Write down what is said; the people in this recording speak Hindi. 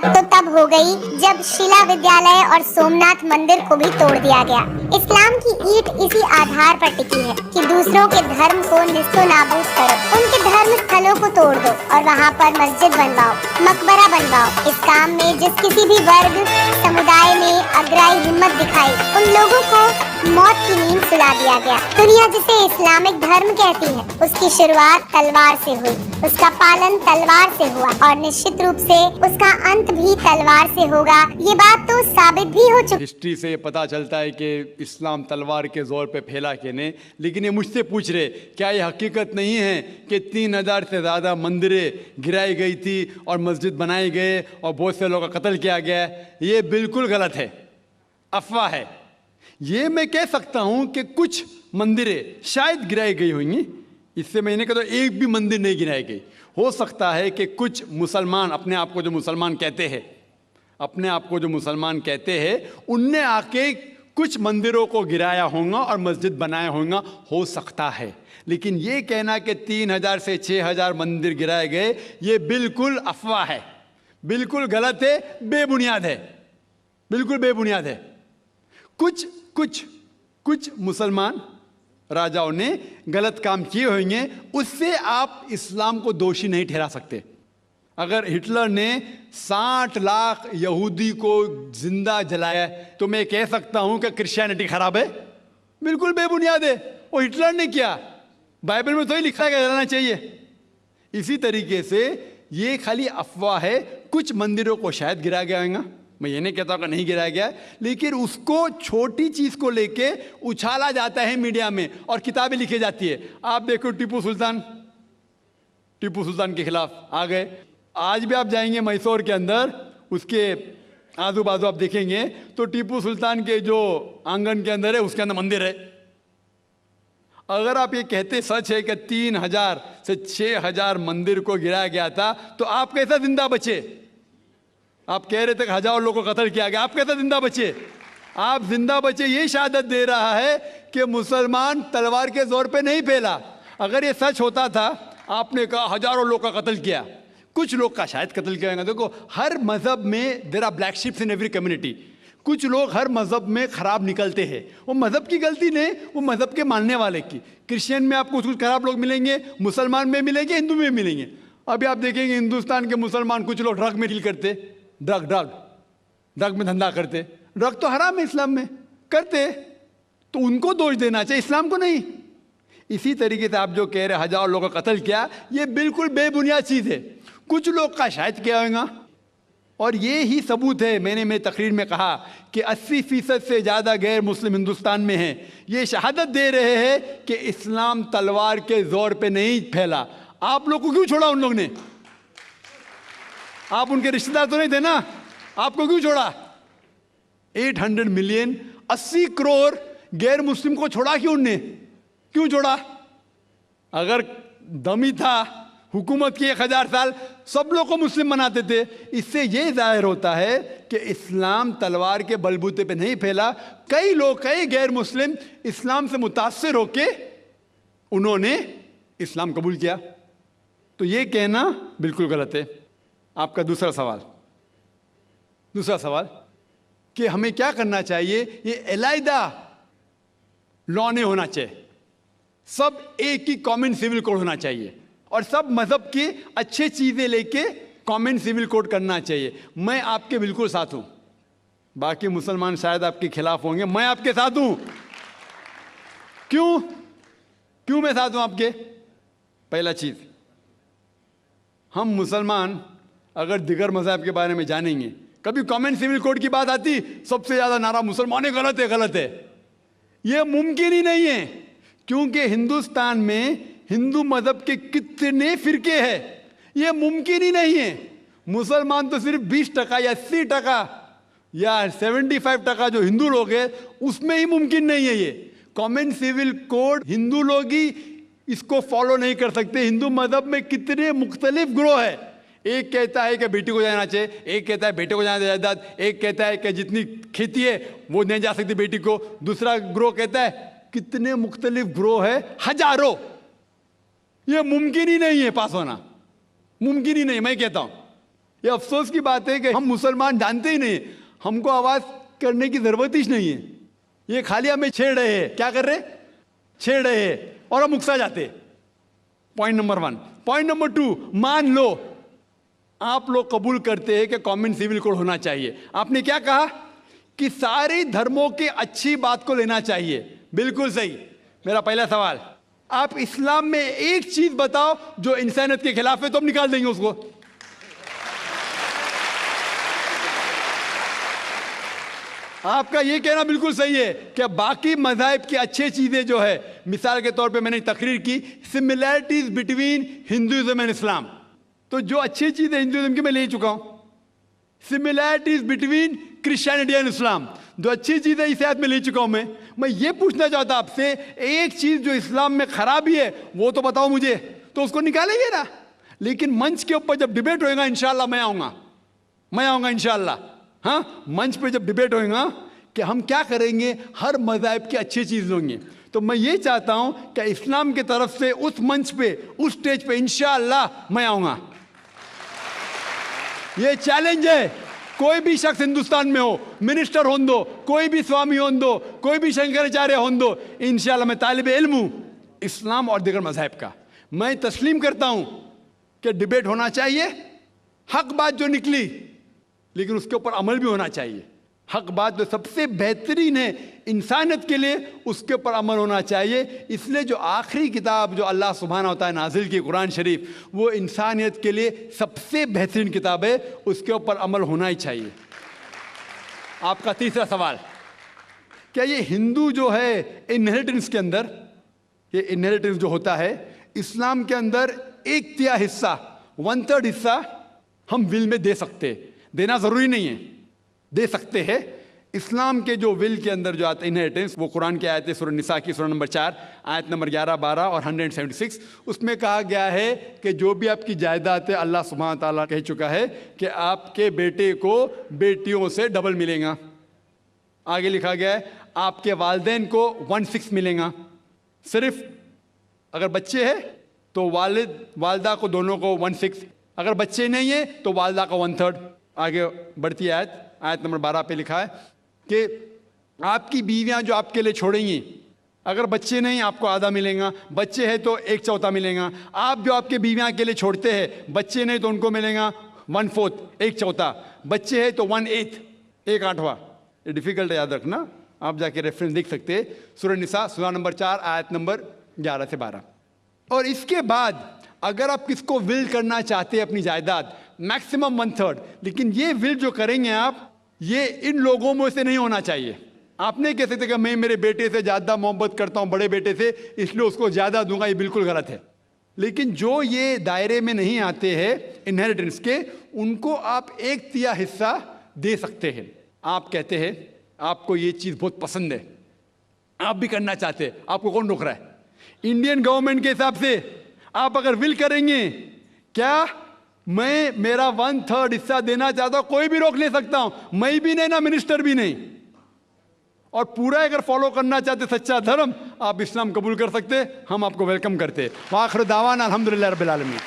तो तब हो गई जब शिला विद्यालय और सोमनाथ मंदिर को भी तोड़ दिया गया। इस्लाम की ईंट इसी आधार पर टिकी है कि दूसरों के धर्म को निस्तो नाबूद करो, उनके धर्म स्थलों को तोड़ दो और वहाँ पर मस्जिद बनवाओ, मकबरा बनवाओ। इस काम में जिस किसी भी वर्ग समुदाय ने अग्राही हिम्मत दिखाई, उन लोगों को मौत की नींद सुला दिया गया। दुनिया जिसे इस्लामिक धर्म कहती है, उसकी शुरुआत तलवार से हुई, उसका पालन तलवार से हुआ और निश्चित रूप से उसका अंत भी तलवार से होगा। ये बात तो साबित भी हो चुकी। हिस्ट्री से पता चलता है कि इस्लाम तलवार के जोर पे फैला कि नहीं, लेकिन ये मुझसे पूछ रहे क्या ये हकीकत नहीं है कि 3000 से ज़्यादा मंदिरें गिराई गई थी और मस्जिद बनाए गए और बहुत से लोगों का कत्ल किया गया? ये बिल्कुल गलत है, अफवाह है। ये मैं कह सकता हूँ कि कुछ मंदिरें शायद गिराई गई होंगी, इससे मैंने कहा तो एक भी मंदिर नहीं गिराई गई। हो सकता है कि कुछ मुसलमान अपने आप को जो मुसलमान कहते हैं, उनने आके कुछ मंदिरों को गिराया होगा और मस्जिद बनाया होगा, हो सकता है। लेकिन ये कहना कि 3000 से 6000 मंदिर गिराए गए, ये बिल्कुल अफवाह है, बिल्कुल गलत है, बेबुनियाद है, बिल्कुल बेबुनियाद है। कुछ मुसलमान राजाओं ने गलत काम किए होंगे, उससे आप इस्लाम को दोषी नहीं ठहरा सकते। अगर हिटलर ने 60 लाख यहूदी को जिंदा जलाया तो मैं कह सकता हूं कि क्रिश्चियनिटी खराब है? बिल्कुल बेबुनियाद है। वो हिटलर ने किया, बाइबल में तो ही लिखा है कि जलाना चाहिए। इसी तरीके से ये खाली अफवाह है। कुछ मंदिरों को शायद गिराया गया होगा, मैं ये नहीं कहता कि नहीं गिराया गया, लेकिन उसको छोटी चीज को लेके उछाला जाता है मीडिया में और किताबें लिखी जाती है। आप देखो टीपू सुल्तान के खिलाफ आ गए। आज भी आप जाएंगे मैसूर के अंदर, उसके आजू बाजू आप देखेंगे तो टीपू सुल्तान के जो आंगन के अंदर है उसके अंदर मंदिर है। अगर आप ये कहते सच है कि 3000 से 6000 मंदिर को गिराया गया था, तो आप कैसा जिंदा बचे? आप कह रहे थे कि हजारों लोगों को कत्ल किया गया, आप कैसे जिंदा बचे? आप जिंदा बचे ये शहादत दे रहा है कि मुसलमान तलवार के जोर पे नहीं फैला। अगर ये सच होता था, आपने कहा हजारों लोग का कत्ल किया, कुछ लोग का शायद कत्ल किया गया। देखो, हर मजहब में there are black ships in every community. कुछ लोग हर मजहब में खराब निकलते हैं, वो मजहब की गलती नहीं, वो मजहब के मानने वाले की। क्रिश्चियन में आपको कुछ खराब लोग मिलेंगे, मुसलमान में मिलेंगे, हिंदू में मिलेंगे। अभी आप देखेंगे हिंदुस्तान के मुसलमान कुछ लोग ड्रग में डील करते, ड्रग में धंधा करते। ड्रग तो हराम है, इस्लाम में करते, तो उनको दोष देना चाहिए, इस्लाम को नहीं। इसी तरीके से आप जो कह रहे हजारों लोगों का कत्ल किया, ये बिल्कुल बेबुनियाद चीज है। कुछ लोग का शायद किया होगा, और ये ही सबूत है। मैंने तकरीर में कहा कि 80% से ज़्यादा गैर मुस्लिम हिंदुस्तान में हैं। ये शहादत दे रहे हैं कि इस्लाम तलवार के जोर पे नहीं फैला। आप लोग को क्यों छोड़ा उन लोग ने? आप उनके रिश्तेदार तो नहीं थे ना, आपको क्यों छोड़ा? 800 मिलियन 80 करोड़ गैर मुस्लिम को छोड़ा क्यों? उनने क्यों छोड़ा? अगर दमी था हुकूमत की 1000 साल, सब लोग को मुस्लिम बनाते थे। इससे ये जाहिर होता है कि इस्लाम तलवार के बलबूते पे नहीं फैला। कई लोग, कई गैर मुस्लिम इस्लाम से मुतासिर होके उन्होंने इस्लाम कबूल किया। तो ये कहना बिल्कुल गलत है। आपका दूसरा सवाल कि हमें क्या करना चाहिए? ये अलहदा लॉ नहीं होना चाहिए, सब एक ही कॉमन सिविल कोड होना चाहिए और सब मजहब की अच्छी चीजें लेके कॉमन सिविल कोड करना चाहिए। मैं आपके बिल्कुल साथ हूं। बाकी मुसलमान शायद आपके खिलाफ होंगे, मैं आपके साथ हूं। क्यों मैं साथ हूं आपके? पहला चीज, हम मुसलमान अगर दिगर मजहब के बारे में जानेंगे, कभी कॉमन सिविल कोड की बात आती, सबसे ज्यादा नारा मुसलमान गलत है। यह मुमकिन ही नहीं है, क्योंकि हिंदुस्तान में हिंदू मजहब के कितने फिरके हैं, यह मुमकिन ही नहीं है। मुसलमान तो सिर्फ 20% या 80% या 75% जो हिंदू लोग हैं, उसमें ही मुमकिन नहीं है। ये कॉमन सिविल कोड हिंदू लोग ही इसको फॉलो नहीं कर सकते। हिंदू मजहब में कितने मुख्तलिफ ग्रोह है। एक कहता है कि बेटी को जाना चाहिए, एक कहता है बेटे को जाना जायदाद, एक कहता है कि जितनी खेती है वो नहीं जा सकती बेटी को, दूसरा ग्रोह कहता है। कितने मुख्तलिफ ग्रोह है, हजारों। ये मुमकिन ही नहीं है पास होना, मुमकिन ही नहीं। मैं कहता हूं ये अफसोस की बात है कि हम मुसलमान जानते ही नहीं, हमको आवाज करने की जरूरत ही नहीं है। ये खाली हमें छेड़ रहे हैं। क्या कर रहे? छेड़ रहे हैं और हम उकसा जाते। Point number 1। पॉइंट नंबर 2, मान लो आप लोग कबूल करते हैं कि कॉमन सिविल कोड होना चाहिए। आपने क्या कहा कि सारे धर्मों की अच्छी बात को लेना चाहिए। बिल्कुल सही। मेरा पहला सवाल, आप इस्लाम में एक चीज बताओ जो इंसानियत के खिलाफ है, तो हम निकाल देंगे उसको। आपका ये कहना बिल्कुल सही है कि बाकी मज़ाहिब की अच्छी चीजें जो है, मिसाल के तौर पे मैंने तकरीर की similarities between Hinduism and Islam, तो जो अच्छी चीजें हिंदुइज्म की मैं ले चुका हूं। Similarities between Christianity and Islam, जो अच्छी चीजें इस आयत में ले चुका हूं। मैं ये पूछना चाहता आपसे, एक चीज जो इस्लाम में खराबी है वो तो बताओ मुझे, तो उसको निकालेंगे ना। लेकिन मंच के ऊपर जब डिबेट होएगा इंशाल्लाह मैं आऊंगा इंशाल्लाह। हाँ, मंच पे जब डिबेट होएगा कि हम क्या करेंगे, हर मज़हब की अच्छी चीज होंगी। तो मैं ये चाहता हूं कि इस्लाम की तरफ से उस मंच पे, उस स्टेज पे इंशाल्लाह मैं आऊंगा। ये चैलेंज है। कोई भी शख्स हिंदुस्तान में हो, मिनिस्टर हों दो, कोई भी स्वामी हों दो, कोई भी शंकराचार्य हों दो, इंशाल्लाह मैं तालिबे इल्म हूं इस्लाम और दीगर मज़हब का। मैं तस्लीम करता हूं कि डिबेट होना चाहिए, हक बात जो निकली, लेकिन उसके ऊपर अमल भी होना चाहिए। हक बात जो सबसे बेहतरीन है इंसानियत के लिए, उसके ऊपर अमल होना चाहिए। इसलिए जो आखिरी किताब जो अल्लाह सुब्हाना व तआला नाजिल की कुरान शरीफ, वो इंसानियत के लिए सबसे बेहतरीन किताब है, उसके ऊपर अमल होना ही चाहिए। आपका तीसरा सवाल, क्या ये हिंदू जो है इनहेरिटेंस के अंदर, ये इनहेरिटेंस जो होता है इस्लाम के अंदर 1/3 हिस्सा, 1/3 हिस्सा हम विल में दे सकते हैं। देना जरूरी नहीं है, दे सकते हैं। इस्लाम के जो विल के अंदर जो आता है इनहेरिटेंस, वो कुरान की आयत है सूरह निसा की सूरह नंबर 4 आयत नंबर 11, 12 और 176। उसमें कहा गया है कि जो भी आपकी जायदाद है, अल्लाह सुब्हान ताला कह चुका है कि आपके बेटे को बेटियों से डबल मिलेगा। आगे लिखा गया है आपके वालिदैन को 1/6 मिलेगा। सिर्फ अगर बच्चे हैं तो वालिद वालदा को दोनों को 1/6, अगर बच्चे नहीं है तो वालदा का 1/3। आगे बढ़ती आयत नंबर 12 पे लिखा है कि आपकी बीवियां जो आपके लिए छोड़ेंगी, अगर बच्चे नहीं आपको आधा मिलेगा, बच्चे हैं तो 1/4 मिलेगा। आप जो आपके बीवियां के लिए छोड़ते हैं, बच्चे नहीं तो उनको मिलेगा 1/4, 1/4। बच्चे हैं तो 1/8, 1/8। ये डिफिकल्ट है, याद रखना। आप जाके रेफरेंस देख सकते हैं, सूरह निसा सूरह नंबर 4 आयत नंबर 11 से 12। और इसके बाद अगर आप किसको विल करना चाहते हैं अपनी जायदाद, मैक्सिमम 1/3, लेकिन ये विल जो करेंगे आप, ये इन लोगों में से नहीं होना चाहिए। आप नहीं कह सकते कि मैं मेरे बेटे से ज़्यादा मोहब्बत करता हूँ, बड़े बेटे से, इसलिए उसको ज़्यादा दूंगा। ये बिल्कुल गलत है। लेकिन जो ये दायरे में नहीं आते हैं इनहेरिटेंस के, उनको आप 1/3 हिस्सा दे सकते हैं। आप कहते हैं आपको ये चीज़ बहुत पसंद है, आप भी करना चाहते हैं, आपको कौन रोक रहा है? इंडियन गवर्नमेंट के हिसाब से आप अगर विल करेंगे, क्या मैं मेरा 1/3 हिस्सा देना चाहता हूं, कोई भी रोक ले सकता हूं, मैं भी नहीं ना मिनिस्टर भी नहीं। और पूरा अगर फॉलो करना चाहते सच्चा धर्म, आप इस्लाम कबूल कर सकते, हम आपको वेलकम करते। वाखिर दावाना अल्हम्दुलिल्लाह रब्बिल आलमीन।